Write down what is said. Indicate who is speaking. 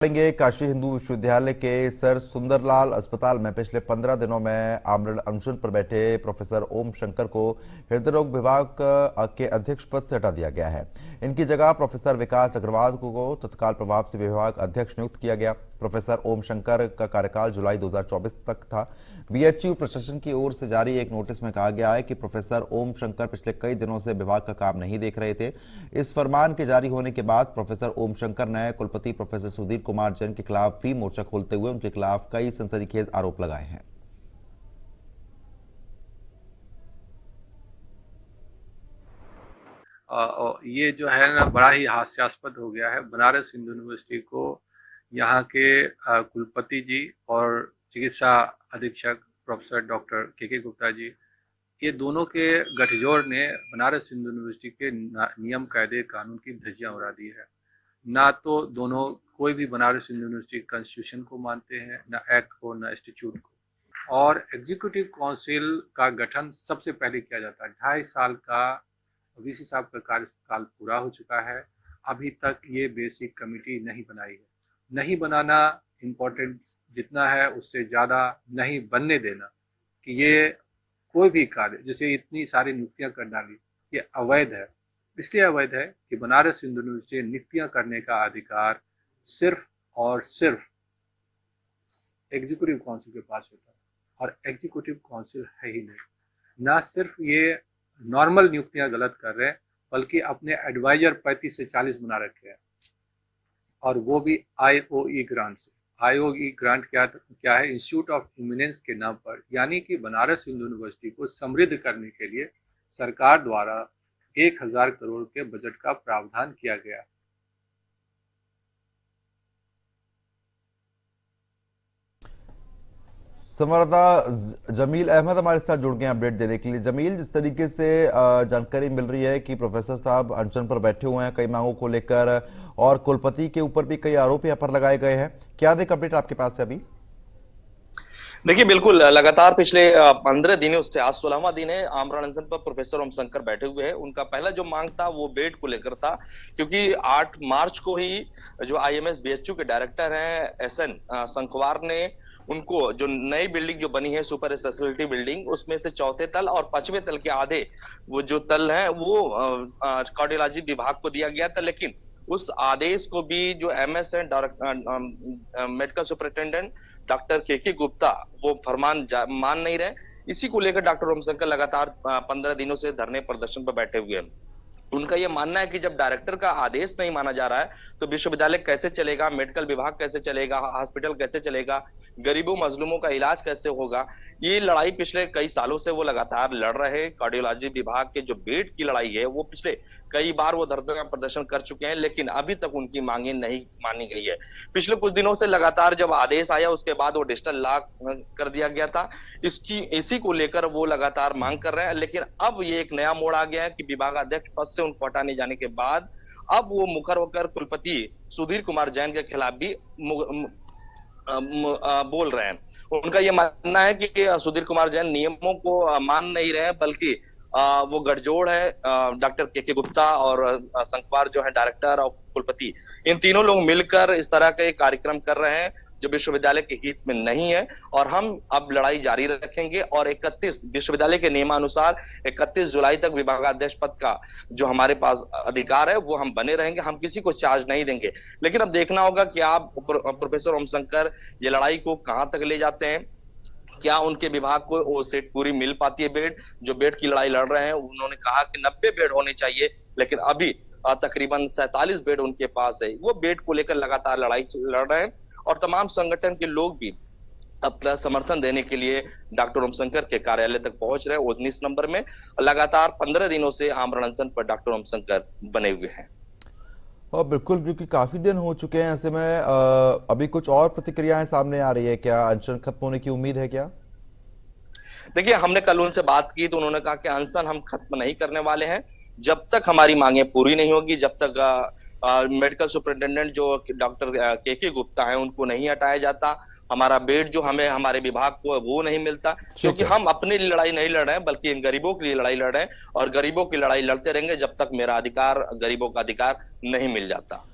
Speaker 1: पढ़ेंगे। काशी हिंदू विश्वविद्यालय के सर सुंदरलाल अस्पताल में पिछले 15 दिनों में आमरण अनशन पर बैठे प्रोफेसर ओम शंकर को हृदय रोग विभाग के अध्यक्ष पद से हटा दिया गया है। इनकी जगह प्रोफेसर विकास अग्रवाल को तत्काल प्रभाव से विभाग अध्यक्ष नियुक्त किया गया। प्रोफेसर ओम शंकर का कार्यकाल जुलाई 2024 तक था। बीएचयू प्रशासन की ओर से जारी एक नोटिस में कहा गया है कि प्रोफेसर ओम शंकर पिछले कई दिनों से विभाग का काम नहीं देख रहे थे। इस फरमान के जारी होने के बाद प्रोफेसर ओम शंकर ने कुलपति प्रोफेसर सुधीर कुमार जैन के खिलाफ भी मोर्चा खोलते हुए उनके खिलाफ कई सनसनीखेज आरोप लगाए हैं।
Speaker 2: ये जो है ना, बड़ा ही हास्यास्पद हो गया है। बनारस हिंदू यूनिवर्सिटी को यहाँ के कुलपति जी और चिकित्सा अधीक्षक प्रोफेसर डॉक्टर के गुप्ता जी, ये दोनों के गठजोड़ ने बनारस हिंदू यूनिवर्सिटी के नियम कायदे कानून की धज्जियां उड़ा दी है। ना तो दोनों कोई भी बनारस हिंदू यूनिवर्सिटी कॉन्स्टिट्यूशन को मानते हैं, ना एक्ट को, ना इंस्टीट्यूट को। और एग्जीक्यूटिव काउंसिल का गठन सबसे पहले किया जाता है। 2.5 साल का वीसी साहब का कार्यकाल पूरा हो चुका है, अभी तक ये बेसिक कमेटी नहीं बनाई है। नहीं बनाना इम्पोर्टेंट जितना है, उससे ज़्यादा नहीं बनने देना कि ये कोई भी कार्य, जैसे इतनी सारी नियुक्तियां कर डाली, ये अवैध है। इसलिए अवैध है कि बनारस हिंदू यूनिवर्सिटी नियुक्तियां करने का अधिकार सिर्फ और सिर्फ एग्जीक्यूटिव काउंसिल के पास होता है, और एग्जीक्यूटिव काउंसिल है ही नहीं। ना सिर्फ ये नॉर्मल नियुक्तियां गलत कर रहे हैं, बल्कि अपने एडवाइजर 35 से 40 बना रखे हैं, और वो भी आईओई ग्रांट से। आईओई ग्रांट क्या है? इंस्टीट्यूट ऑफ इमिनेंस के नाम पर, यानी कि बनारस हिंदू यूनिवर्सिटी को समृद्ध करने के लिए सरकार द्वारा 1000 करोड़ के बजट का प्रावधान किया गया।
Speaker 1: संवाददाता जमील अहमद हमारे साथ जुड़ गए अपडेट देने के लिए। जमील, जिस तरीके से जानकारी मिल रही है कि प्रोफेसर साहब अनशन पर बैठे हुए हैं कई मांगों को लेकर, और कुलपति के ऊपर भी कई आरोप यहाँ पर लगाए गए हैं, क्या देख अपडेट आपके पास है अभी?
Speaker 3: देखिए, बिल्कुल लगातार पिछले 15 दिनों से आज 16वां दिन है आमरण अनशन पर प्रोफेसर ओम शंकर बैठे हुए हैं। उनका पहला जो मांग था वो बेड को लेकर था, क्योंकि 8 मार्च को ही जो आईएमएस बीएचयू के डायरेक्टर हैं एसएन संखवार ने उनको जो नई बिल्डिंग जो बनी है सुपर स्पेशलिटी बिल्डिंग, उसमें से चौथे तल और 5वें तल के आधे वो जो तल है वो कार्डियोलॉजी विभाग को दिया गया था। लेकिन उस आदेश को भी जो एमएस है मेडिकल सुपरिटेंडेंट डॉक्टर के गुप्ता वो फरमान मान नहीं रहे। इसी को लेकर डॉक्टर ओम शंकर लगातार 15 दिनों से धरने प्रदर्शन पर बैठे हुए हैं। उनका यह मानना है कि जब डायरेक्टर का आदेश नहीं माना जा रहा है तो विश्वविद्यालय कैसे चलेगा, मेडिकल विभाग कैसे चलेगा, हॉस्पिटल कैसे चलेगा, गरीबों मजलूमों का इलाज कैसे होगा। ये लड़ाई पिछले कई सालों से वो लगातार लड़ रहे हैं। कार्डियोलॉजी विभाग के जो बेड की लड़ाई है वो पिछले कई बार वो धरना प्रदर्शन कर चुके हैं, लेकिन अभी तक उनकी मांगे नहीं मानी गई है। पिछले कुछ दिनों से लगातार जब आदेश आया उसके बाद वो डिजिटल लॉक कर दिया गया था। इसी को लेकर वो लगातार मांग कर रहे हैं, लेकिन अब ये एक नया मोड़ आ गया है कि विभागाध्यक्ष पद से उनको हटाने जाने के बाद अब वो मुखर होकर कुलपति सुधीर कुमार जैन के खिलाफ भी बोल रहे हैं। उनका यह मानना है कि सुधीर कुमार जैन नियमों को मान नहीं रहे, बल्कि वो गठजोड़ है डॉक्टर के गुप्ता और संखवार जो है डायरेक्टर और कुलपति, इन तीनों लोग मिलकर इस तरह के कार्यक्रम कर रहे हैं जो विश्वविद्यालय के हित में नहीं है। और हम अब लड़ाई जारी रखेंगे और 31 विश्वविद्यालय के नियमानुसार 31 जुलाई तक विभागाध्यक्ष पद का जो हमारे पास अधिकार है वो हम बने रहेंगे। हम किसी को चार्ज नहीं देंगे। लेकिन अब देखना होगा कि आप प्रोफेसर ओम शंकर ये लड़ाई को कहां तक ले जाते हैं। क्या उनके विभाग को वो सीट पूरी मिल पाती है? बेड जो बेड की लड़ाई लड़ रहे हैं, उन्होंने कहा कि 90 बेड होने चाहिए, लेकिन अभी तकरीबन 47 बेड उनके पास है। वो बेड को लेकर लगातार लड़ाई लड़ रहे हैं और तमाम संगठन के लोग भी अपना समर्थन देने के लिए डॉक्टर ओम शंकर के कार्यालय तक पहुंच रहे हैं। 19 नंबर में लगातार 15 दिनों से आमरण अनशन पर डॉक्टर ओम शंकर बने हुए हैं।
Speaker 1: और बिल्कुल, क्योंकि काफी दिन हो चुके हैं, ऐसे में अभी कुछ और प्रतिक्रियाएं सामने आ रही है क्या? अनशन खत्म होने की उम्मीद है क्या?
Speaker 3: देखिए, हमने कल उनसे बात की तो उन्होंने कहा कि अनशन हम खत्म नहीं करने वाले हैं जब तक हमारी मांगे पूरी नहीं होगी, जब तक मेडिकल सुपरिटेंडेंट जो डॉक्टर के गुप्ता है उनको नहीं हटाया जाता, हमारा बेड जो हमें हमारे विभाग को वो नहीं मिलता। क्योंकि हम अपने लिए लड़ाई नहीं लड़ रहे हैं, बल्कि इन गरीबों के लिए लड़ाई लड़ रहे हैं, और गरीबों की लड़ाई लड़ते रहेंगे जब तक मेरा अधिकार, गरीबों का अधिकार नहीं मिल जाता।